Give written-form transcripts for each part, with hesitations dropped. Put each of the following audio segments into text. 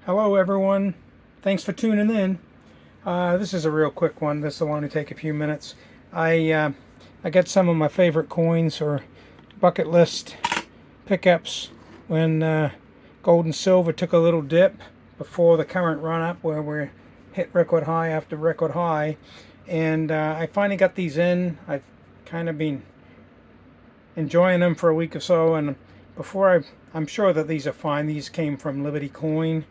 Hello everyone, thanks for tuning in. This is a real quick one. This will only take a few minutes. I got some of my favorite coins or bucket list pickups when gold and silver took a little dip before the current run up where we hit record high after record high. And I finally got these in. I've kind of been enjoying them for a week or so, and I'm sure that these are fine. These came from Liberty Coin.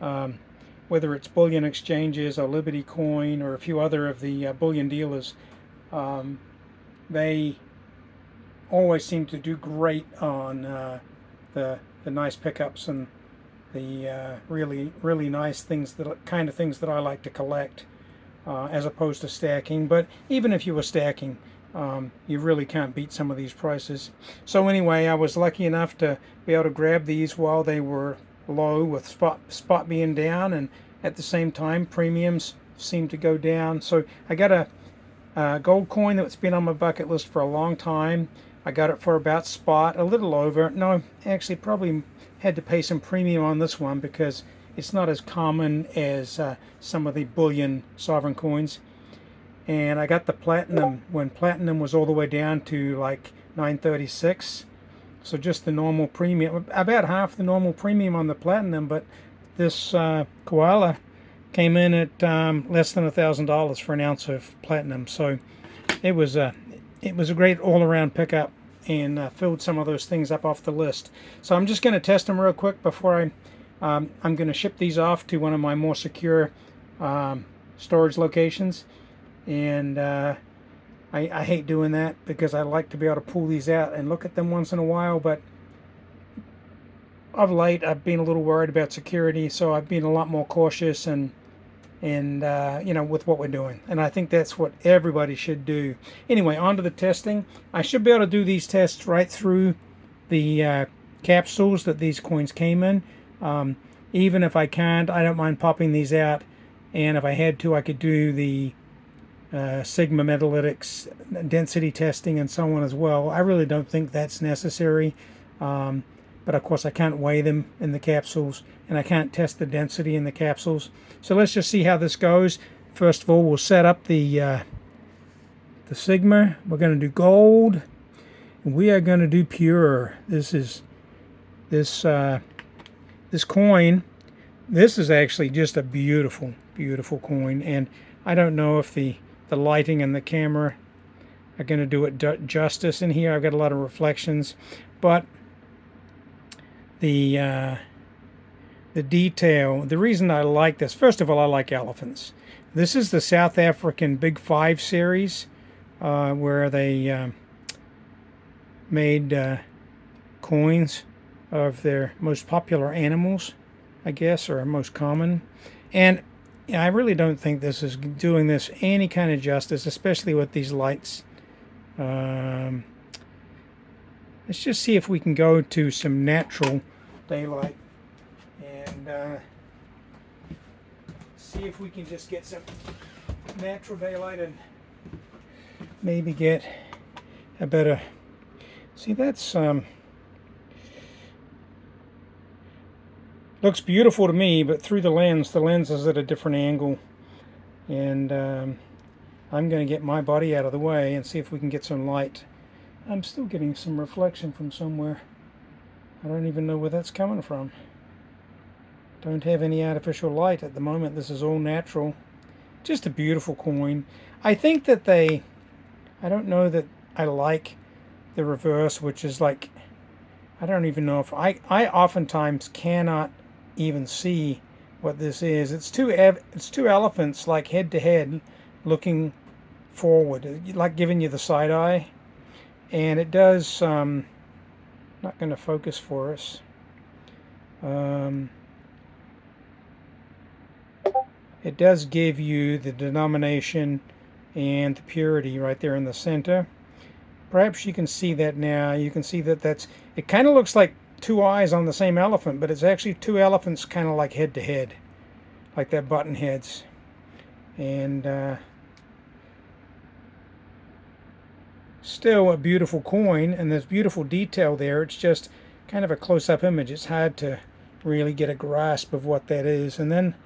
Um, whether it's bullion exchanges or Liberty Coin or a few other of the bullion dealers, um, they always seem to do great on the nice pickups and the really nice things, that kind of things that I like to collect, as opposed to stacking. But even if you were stacking, you really can't beat some of these prices. So anyway, I was lucky enough to be able to grab these while they were low, with spot being down, and at the same time premiums seem to go down. So I got a gold coin that's been on my bucket list for a long time. I got it for about spot, a little over. No, actually probably had to pay some premium on this one because it's not as common as some of the bullion sovereign coins. And I got the platinum when platinum was all the way down to like 936. So just the normal premium, about half the normal premium on the platinum. But this koala came in at less than $1,000 for an ounce of platinum. So it was a great all-around pickup, and filled some of those things up off the list. So I'm just going to test them real quick before I'm going to ship these off to one of my more secure storage locations. And I hate doing that because I like to be able to pull these out and look at them once in a while, but of late I've been a little worried about security, so I've been a lot more cautious and with what we're doing. And I think that's what everybody should do. Anyway, on to the testing. I should be able to do these tests right through the capsules that these coins came in. Even if I can't, I don't mind popping these out, and if I had to, I could do the Sigma Metalytics density testing and so on as well. I really don't think that's necessary, but of course I can't weigh them in the capsules, and I can't test the density in the capsules. So let's just see how this goes. First of all, we'll set up the Sigma. We're going to do gold, and we are going to do pure. This coin. This is actually just a beautiful coin, and I don't know if the lighting and the camera are going to do it justice in here. I've got a lot of reflections, but the detail, the reason I like this, first of all, I like elephants. This is the South African Big Five series, where they made coins of their most popular animals, I guess, or most common. And I really don't think this is doing this any kind of justice, especially with these lights. Let's just see if we can go to some natural daylight and see if we can just get some natural daylight and maybe get a better. See, that's looks beautiful to me, but through the lens is at a different angle, and I'm going to get my body out of the way and see if we can get some light. I'm still getting some reflection from somewhere. I don't even know where that's coming from. Don't have any artificial light at the moment. This is all natural. Just a beautiful coin. I think that I don't know that I like the reverse, which is like, I don't even know if I oftentimes cannot even see what this is. It's two elephants, like head to head, looking forward, like giving you the side eye. And it does not going to focus for us. It does give you the denomination and the purity right there in the center. Perhaps you can see that now. You can see that it kind of looks like two eyes on the same elephant, but it's actually two elephants kind of like head to head, like they're button heads. And still a beautiful coin, and there's beautiful detail there. It's just kind of a close-up image. It's hard to really get a grasp of what that is. And then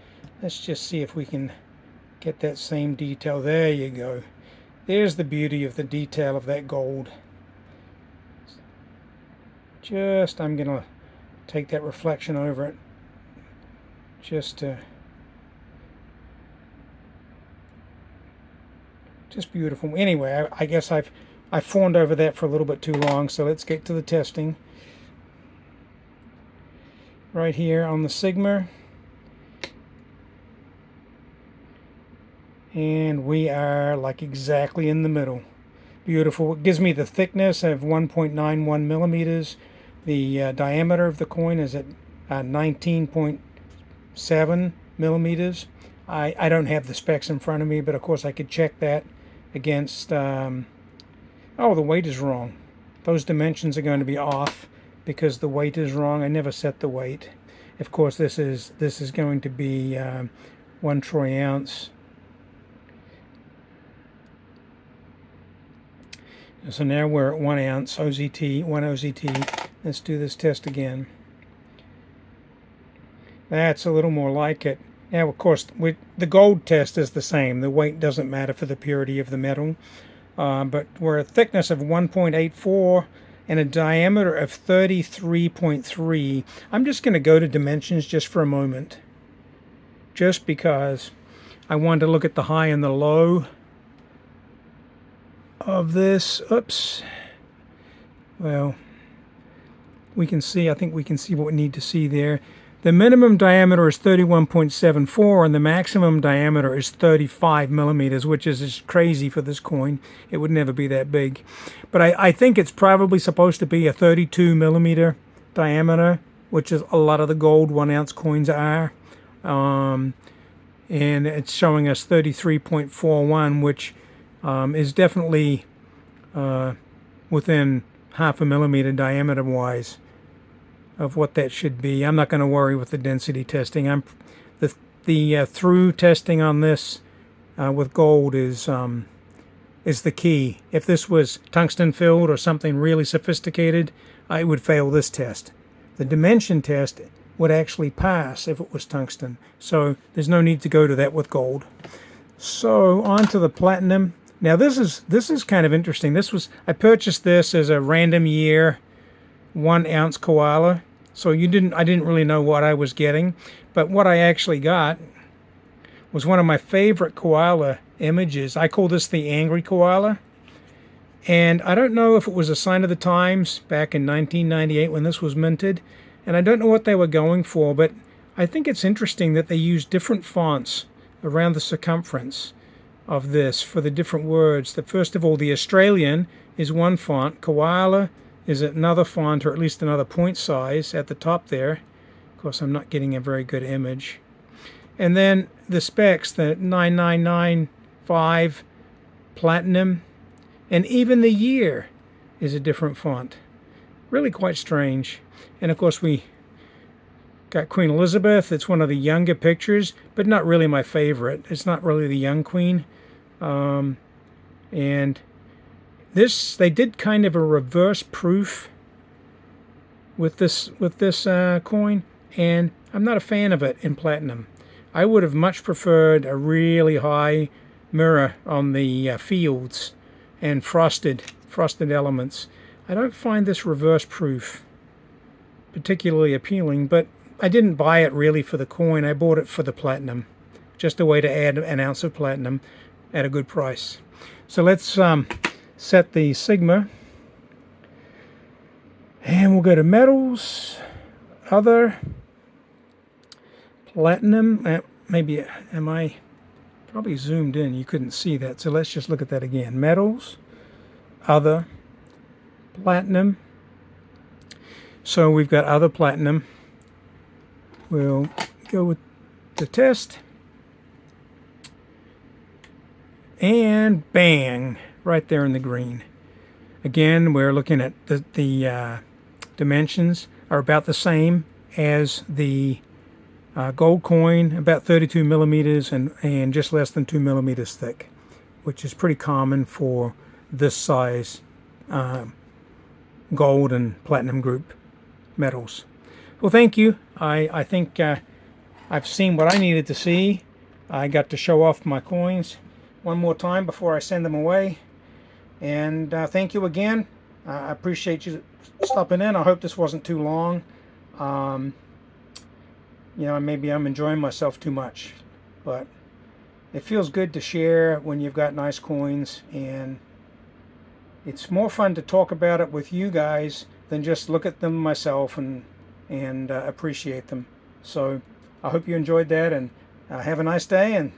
let's just see if we can get that same detail. There you go. There's the beauty of the detail of that gold. I'm gonna take that reflection over it just beautiful. Anyway, I guess I've fawned over that for a little bit too long, so let's get to the testing. Right here on the Sigma, and we are like exactly in the middle. Beautiful. It gives me the thickness of 1.91 millimeters. The diameter of the coin is at 19.7 millimeters. I don't have the specs in front of me, but of course I could check that against, oh, the weight is wrong. Those dimensions are going to be off because the weight is wrong. I never set the weight. Of course, this is going to be 1 troy ounce. So now we're at 1 ounce OZT, 1 OZT. Let's do this test again. That's a little more like it. Now, of course, the gold test is the same. The weight doesn't matter for the purity of the metal. But we're a thickness of 1.84 and a diameter of 33.3. I'm just going to go to dimensions just for a moment, just because I wanted to look at the high and the low of this. Oops. Well, we can see, I think we can see what we need to see there. The minimum diameter is 31.74 and the maximum diameter is 35 millimeters, which is just crazy for this coin. It would never be that big. But I think it's probably supposed to be a 32 millimeter diameter, which is a lot of the gold 1 ounce coins are. And it's showing us 33.41, which is definitely within half a millimeter diameter wise of what that should be. I'm not going to worry with the density testing. The through testing on this with gold is the key. If this was tungsten filled or something really sophisticated, I would fail this test. The dimension test would actually pass if it was tungsten. So there's no need to go to that with gold. So on to the platinum. Now this is kind of interesting. I purchased this as a random year 1 ounce koala. So I didn't really know what I was getting, but what I actually got was one of my favorite koala images. I call this the angry koala. And I don't know if it was a sign of the times back in 1998 when this was minted, and I don't know what they were going for, but I think it's interesting that they use different fonts around the circumference of this for the different words. That first of all, the Australian is one font, koala is another font, or at least another point size at the top there. Of course, I'm not getting a very good image. And then the specs, the 9995 platinum, and even the year is a different font. Really quite strange. And of course, we got Queen Elizabeth. It's one of the younger pictures, but not really my favorite. It's not really the young queen. And this, they did kind of a reverse proof with this coin, and I'm not a fan of it in platinum. I would have much preferred a really high mirror on the fields and frosted elements. I don't find this reverse proof particularly appealing, but I didn't buy it really for the coin. I bought it for the platinum, just a way to add an ounce of platinum at a good price. So let's set the Sigma, and we'll go to metals, other, platinum. Maybe, am I probably zoomed in? You couldn't see that, so let's just look at that again. Metals, other, platinum. So we've got other platinum. We'll go with the test, and bang, right there in the green. Again, we're looking at the dimensions are about the same as the gold coin, about 32 millimeters and just less than 2 millimeters thick, which is pretty common for this size gold and platinum group metals. Well, thank you. I think I've seen what I needed to see. I got to show off my coins one more time before I send them away. And thank you again. I appreciate you stopping in. I hope this wasn't too long. Um, maybe I'm enjoying myself too much, but it feels good to share when you've got nice coins, and it's more fun to talk about it with you guys than just look at them myself and appreciate them. So I hope you enjoyed that, and have a nice day, and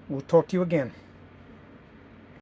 we'll talk to you again.